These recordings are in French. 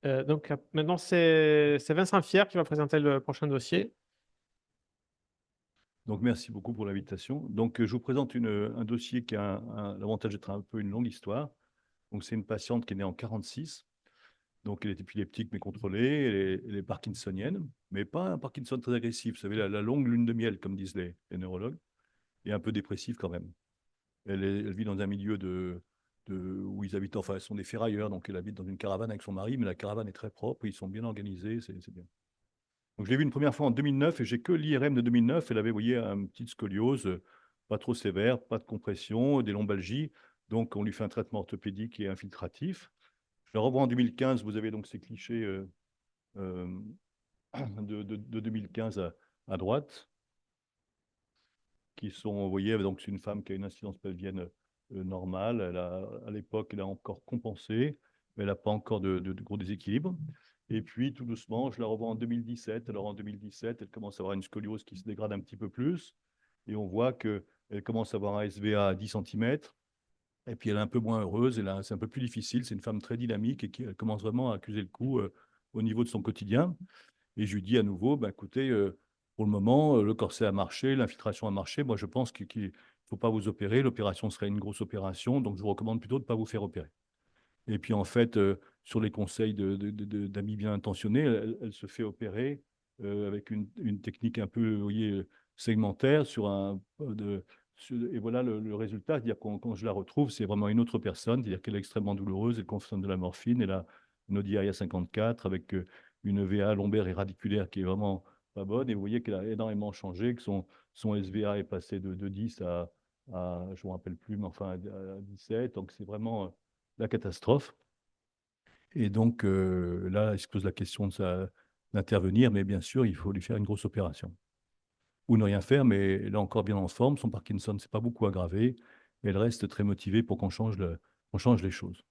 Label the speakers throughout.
Speaker 1: Maintenant, c'est Vincent Fier qui va présenter le prochain dossier.
Speaker 2: Donc, merci beaucoup pour l'invitation. Donc, je vous présente un dossier qui a l'avantage d'être un peu une longue histoire. Donc, c'est une patiente qui est née en 46. Donc, elle est épileptique mais contrôlée. Elle est parkinsonienne, mais pas un Parkinson très agressif. Vous savez, la longue lune de miel, comme disent les neurologues, et un peu dépressive quand même. Elle vit dans un milieu où ils habitent, enfin, elles sont des ferrailleurs, donc elle habite dans une caravane avec son mari, mais la caravane est très propre, ils sont bien organisés, c'est bien. Donc, je l'ai vu une première fois en 2009 et j'ai que l'IRM de 2009. Elle avait, vous voyez, une petite scoliose, pas trop sévère, pas de compression, des lombalgies. Donc, on lui fait un traitement orthopédique et infiltratif. Je la revois en 2015. Vous avez donc ces clichés euh, de 2015 à droite, qui sont, vous voyez, donc c'est une femme qui a une incidence pelvienne normale. À l'époque, elle a encore compensé, mais elle n'a pas encore de gros déséquilibres. Et puis, tout doucement, je la revois en 2017. Alors, en 2017, elle commence à avoir une scoliose qui se dégrade un petit peu plus. Et on voit qu'elle commence à avoir un SVA à 10 cm. Et puis, elle est un peu moins heureuse. C'est un peu plus difficile. C'est une femme très dynamique et qui elle commence vraiment à accuser le coup au niveau de son quotidien. Et je lui dis à nouveau, bah, écoutez, pour le moment, le corset a marché, l'infiltration a marché. Moi, je pense qu'il ne faut pas vous opérer. L'opération serait une grosse opération. Donc, je vous recommande plutôt de ne pas vous faire opérer. Et puis, en fait, sur les conseils d'amis bien intentionnés, elle se fait opérer avec une technique un peu, vous voyez, segmentaire et voilà le résultat. C'est-à-dire quand je la retrouve, c'est vraiment une autre personne. C'est-à-dire qu'elle est extrêmement douloureuse, elle consomme de la morphine, elle a une ODI 54 avec une VA lombaire et radiculaire qui est vraiment pas bonne. Et vous voyez qu'elle a énormément changé, que son SVA est passé de 10 je ne me rappelle plus, mais enfin à 17. Donc, c'est vraiment la catastrophe. Et donc, là, il se pose la question d'intervenir, mais bien sûr, il faut lui faire une grosse opération. Ou ne rien faire, mais elle est encore bien en forme. Son Parkinson ne s'est pas beaucoup aggravé. Et elle reste très motivée pour qu'on change les choses.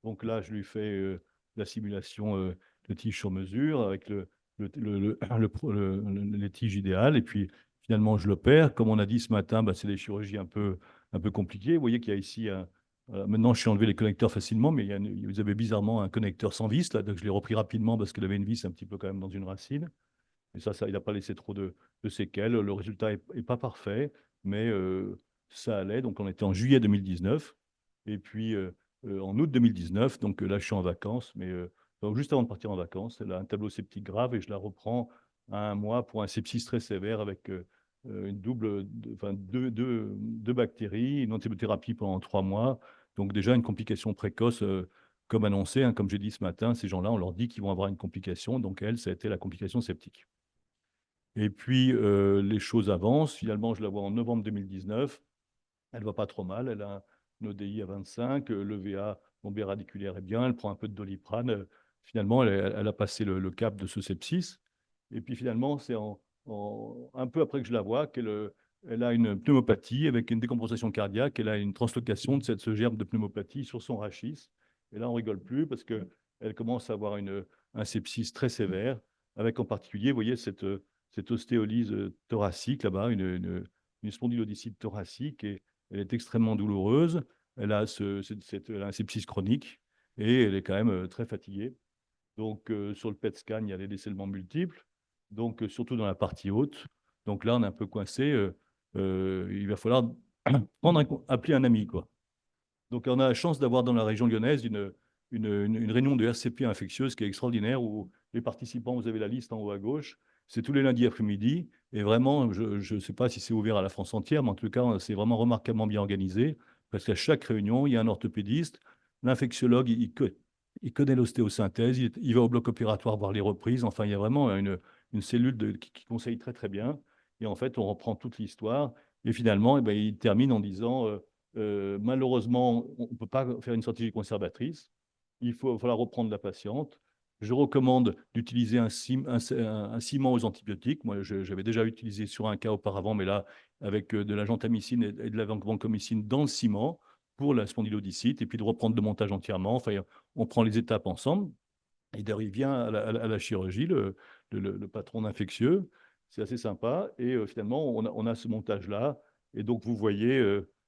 Speaker 2: Donc là, je lui fais la simulation de tige sur mesure avec les tiges idéales. Et puis, finalement, je l'opère. Comme on a dit ce matin, bah, c'est des chirurgies un peu compliquées. Vous voyez qu'il y a ici maintenant, je suis enlevé les connecteurs facilement, mais vous avez bizarrement un connecteur sans vis. Là, donc je l'ai repris rapidement parce qu'il avait une vis un petit peu quand même dans une racine. Et ça il n'a pas laissé trop de séquelles. Le résultat est pas parfait, mais ça allait. Donc, on était en juillet 2019. Et puis, en août 2019, donc là, je suis en vacances, mais donc, juste avant de partir en vacances, elle a un tableau septique grave et je la reprends à un mois pour un sepsis très sévère avec une enfin, deux bactéries, une antibiothérapie pendant 3 mois. Donc, déjà, une complication précoce. Comme annoncé, hein, comme j'ai dit ce matin, ces gens-là, on leur dit qu'ils vont avoir une complication. Donc, elle, ça a été la complication septique. Et puis, les choses avancent. Finalement, je la vois en novembre 2019. Elle ne va pas trop mal. Elle a un ODI à 25. Le VA lombaire radiculaire est bien. Elle prend un peu de Doliprane. Finalement, elle a passé le cap de ce sepsis. Et puis, finalement, c'est un peu après que je la vois elle a une pneumopathie avec une décompensation cardiaque. Elle a une translocation de ce germe de pneumopathie sur son rachis. Et là, on rigole plus parce qu'elle commence à avoir un sepsis très sévère, avec en particulier, vous voyez, cette ostéolyse thoracique là-bas, une spondylodicite thoracique, et elle est extrêmement douloureuse. Elle a un sepsis chronique et elle est quand même très fatiguée. Donc, sur le PET scan, il y a des décèlements multiples, donc surtout dans la partie haute. Donc là, on est un peu coincé. Il va falloir appeler un ami, quoi. Donc, on a la chance d'avoir dans la région lyonnaise une réunion de RCP infectieuse qui est extraordinaire où les participants, vous avez la liste en haut à gauche, c'est tous les lundis après-midi. Et vraiment, je ne sais pas si c'est ouvert à la France entière, mais en tout cas, c'est vraiment remarquablement bien organisé parce qu'à chaque réunion, il y a un orthopédiste, l'infectiologue, il connaît l'ostéosynthèse, il va au bloc opératoire voir les reprises. Enfin, il y a vraiment une cellule qui conseille très, très bien. Et en fait, on reprend toute l'histoire. Et finalement, eh ben, il termine en disant malheureusement, on ne peut pas faire une stratégie conservatrice. Il faut falloir reprendre la patiente. Je recommande d'utiliser un ciment aux antibiotiques. Moi, j'avais déjà utilisé sur un cas auparavant, mais là, avec de la gentamicine et de la vancomycine dans le ciment pour la spondylodicite, et puis de reprendre le montage entièrement. Enfin, on prend les étapes ensemble. Et d'ailleurs, il vient à la chirurgie, le patron infectieux. C'est assez sympa. Et finalement, on a ce montage-là. Et donc, vous voyez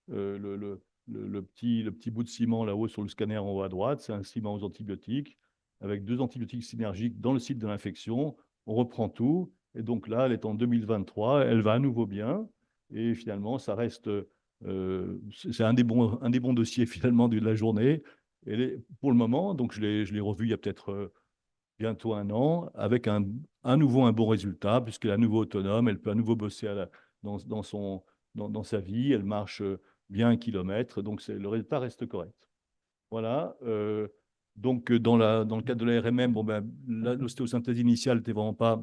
Speaker 2: le petit bout de ciment là-haut sur le scanner en haut à droite. C'est un ciment aux antibiotiques. avec 2 antibiotiques synergiques dans le site de l'infection. On reprend tout. Et donc là, elle est en 2023, elle va à nouveau bien. Et finalement, ça reste, c'est un des bons dossiers finalement de la journée. Et pour le moment, donc je l'ai revu il y a peut-être bientôt 1 an, avec à nouveau un bon résultat, puisqu'elle est à nouveau autonome, elle peut à nouveau bosser dans sa vie, elle marche bien 1 kilomètre, donc le résultat reste correct. Voilà. Donc, dans le cadre de la RMM, bon, ben, l'ostéosynthèse initiale n'était vraiment pas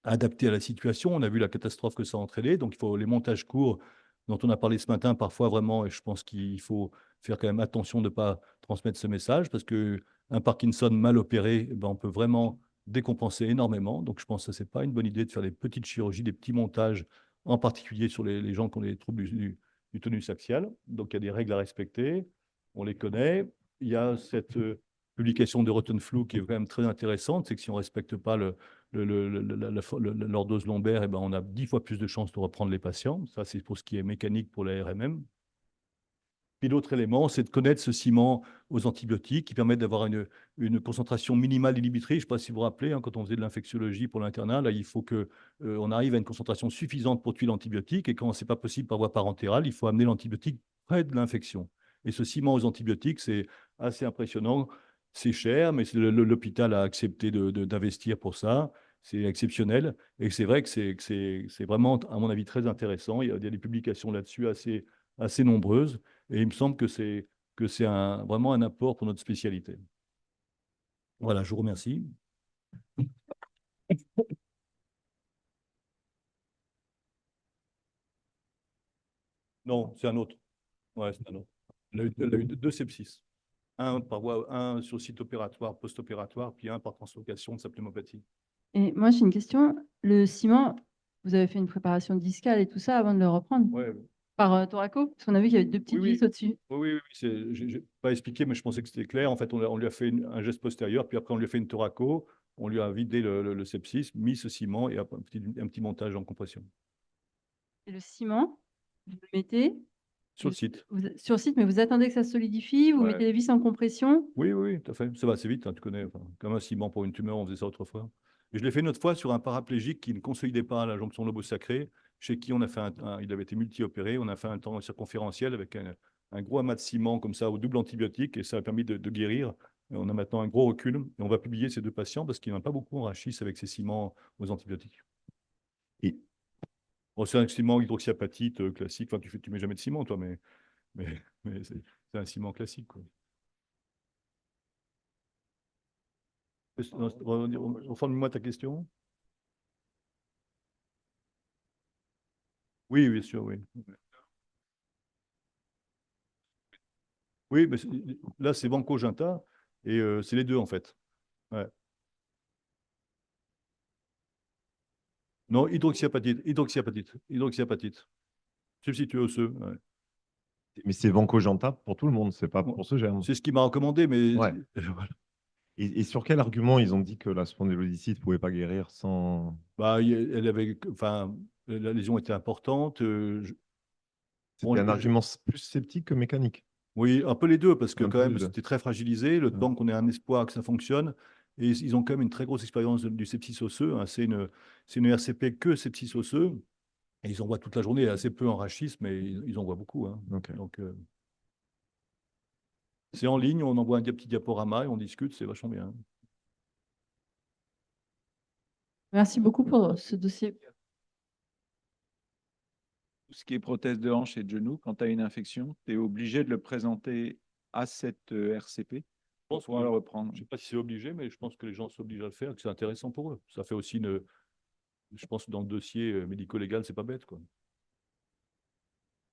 Speaker 2: adaptée à la situation. On a vu la catastrophe que ça a entraîné. Donc, il faut les montages courts dont on a parlé ce matin, parfois vraiment, et je pense qu'il faut faire quand même attention de ne pas transmettre ce message, parce qu'un Parkinson mal opéré, ben, on peut vraiment décompenser énormément. Donc, je pense que ce n'est pas une bonne idée de faire des petites chirurgies, des petits montages, en particulier sur les gens qui ont des troubles du tonus axial. Donc, il y a des règles à respecter. On les connaît. Il y a cette publication de Rottenflug qui est quand même très intéressante, c'est que si on ne respecte pas l'ordose lombaire, eh ben on a 10 fois plus de chances de reprendre les patients. Ça, c'est pour ce qui est mécanique pour la RMM. Puis l'autre élément, c'est de connaître ce ciment aux antibiotiques qui permettent d'avoir une concentration minimale d'inhibitrice. Je ne sais pas si vous vous rappelez, hein, quand on faisait de l'infectiologie pour l'internat, là, il faut qu'on arrive à une concentration suffisante pour tuer l'antibiotique. Et quand ce n'est pas possible par voie parentérale, il faut amener l'antibiotique près de l'infection. Et ce ciment aux antibiotiques, c'est assez impressionnant. C'est cher, mais l'hôpital a accepté d'investir pour ça. C'est exceptionnel. Et c'est vrai que c'est vraiment, à mon avis, très intéressant. Il y a des publications là-dessus assez nombreuses. Et il me semble que c'est vraiment un apport pour notre spécialité. Voilà, je vous remercie. Non, c'est un autre. Ouais, c'est un autre. Elle a eu 2 sepsis. Un sur site opératoire, post-opératoire, puis un par translocation de sa pneumopathie.
Speaker 3: Et moi, j'ai une question. Le ciment, vous avez fait une préparation discale et tout ça avant de le reprendre
Speaker 2: Ouais.
Speaker 3: par thoraco? Parce qu'on a vu qu'il y avait 2 petites
Speaker 2: Oui,
Speaker 3: vis au-dessus.
Speaker 2: oui. Je n'ai pas expliqué, mais je pensais que c'était clair. En fait, on lui a fait un geste postérieur, puis après, on lui a fait une thoraco. On lui a vidé le sepsis, mis ce ciment et un petit montage en compression.
Speaker 3: Et le ciment, vous le mettez
Speaker 2: Sur le site.
Speaker 3: sur site, mais vous attendez que ça solidifie, vous
Speaker 2: Ouais.
Speaker 3: mettez les vis en compression.
Speaker 2: Oui, tout à fait. Ça va assez vite, hein, tu connais. Enfin, comme un ciment pour une tumeur, on faisait ça autrefois. Et je l'ai fait une autre fois sur un paraplégique qui ne consolidait pas la jonction lobo-sacrée, chez qui on a fait il avait été multi-opéré, on a fait un temps circonférentiel avec un gros amas de ciment comme ça au double antibiotique et ça a permis de guérir. Et on a maintenant un gros recul et on va publier ces 2 patients parce qu'il n'y en a pas beaucoup en rachis avec ces ciments aux antibiotiques. Bon, c'est un ciment hydroxyapatite classique. Enfin, tu mets jamais de ciment, toi, mais c'est un ciment classique, quoi. Reformule-moi ta question. Oui, bien sûr, oui. Oui, mais là, c'est Banco Ginta et c'est les 2, en fait. Ouais. Non, hydroxyapatite. Substitut osseux. Ouais.
Speaker 4: Mais c'est Vancogenta pour tout le monde, c'est pas
Speaker 2: Bon,
Speaker 4: pour ce germe.
Speaker 2: c'est ce qu'il m'a recommandé, mais
Speaker 4: Ouais.
Speaker 2: voilà.
Speaker 4: Et sur quel argument ils ont dit que la spondylodicite ne pouvait pas guérir sans.
Speaker 2: Bah, elle avait, enfin, la lésion était importante.
Speaker 4: C'était un argument plus sceptique que mécanique.
Speaker 2: Oui, un peu les 2, parce que
Speaker 4: Un
Speaker 2: quand
Speaker 4: peu
Speaker 2: même,
Speaker 4: les 2.
Speaker 2: c'était très fragilisé. Le temps qu'on ait un espoir que ça fonctionne. Et ils ont quand même une très grosse expérience du sepsis osseux, hein. C'est une RCP que sepsis osseux. Et ils en voient toute la journée, assez peu en rachis, mais ils en voient beaucoup, hein.
Speaker 4: Ok.
Speaker 2: Donc, c'est en ligne, on envoie un petit diaporama et on discute, c'est vachement bien.
Speaker 3: Merci beaucoup pour ce dossier.
Speaker 5: Tout ce qui est prothèse de hanche et de genou, quand tu as une infection, tu es obligé de le présenter à cette RCP pour pouvoir le reprendre.
Speaker 2: Je ne sais pas si c'est obligé, mais je pense que les gens s'obligent à le faire, que c'est intéressant pour eux. Ça fait aussi je pense que dans le dossier médico-légal, c'est pas bête, quoi.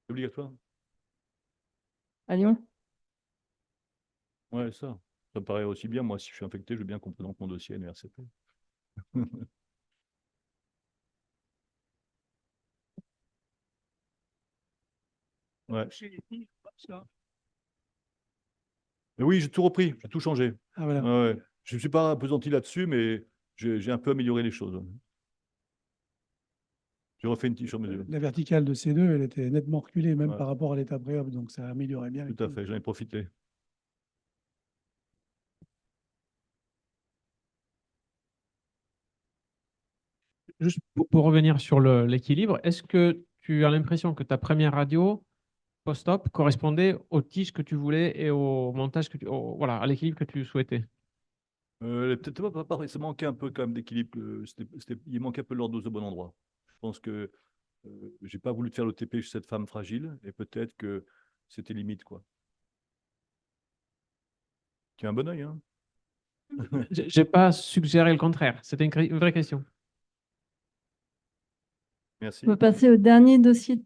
Speaker 2: C'est obligatoire.
Speaker 3: À Lyon.
Speaker 2: Ouais, ça. Ça me paraît aussi bien. Moi, si je suis infecté, je veux bien qu'on présente mon dossier à une RCP. Ouais. Mais oui, j'ai tout repris, j'ai tout changé.
Speaker 1: Ah, voilà.
Speaker 2: Ouais. Je ne suis pas appesanti là-dessus, mais j'ai un peu amélioré les choses. J'ai refait une t-shirt mesure.
Speaker 6: La verticale de ces 2, elle était nettement reculée, même
Speaker 2: Ouais.
Speaker 6: par rapport à l'état préop, donc ça améliorait bien.
Speaker 2: Tout à fait, j'en ai profité.
Speaker 1: Juste pour revenir sur l'équilibre, est-ce que tu as l'impression que ta première radio post-op correspondait aux tiges que tu voulais et au montage voilà, à l'équilibre que tu souhaitais?
Speaker 2: Peut-être pas, ça manquait un peu quand même d'équilibre. Il manquait un peu l'ordre au bon endroit. Je pense que j'ai pas voulu faire le TP chez cette femme fragile et peut-être que c'était limite, quoi. Tu as un bon œil, hein?
Speaker 1: J'ai pas suggéré le contraire. C'était une vraie question.
Speaker 2: Merci.
Speaker 3: On peut passer au dernier dossier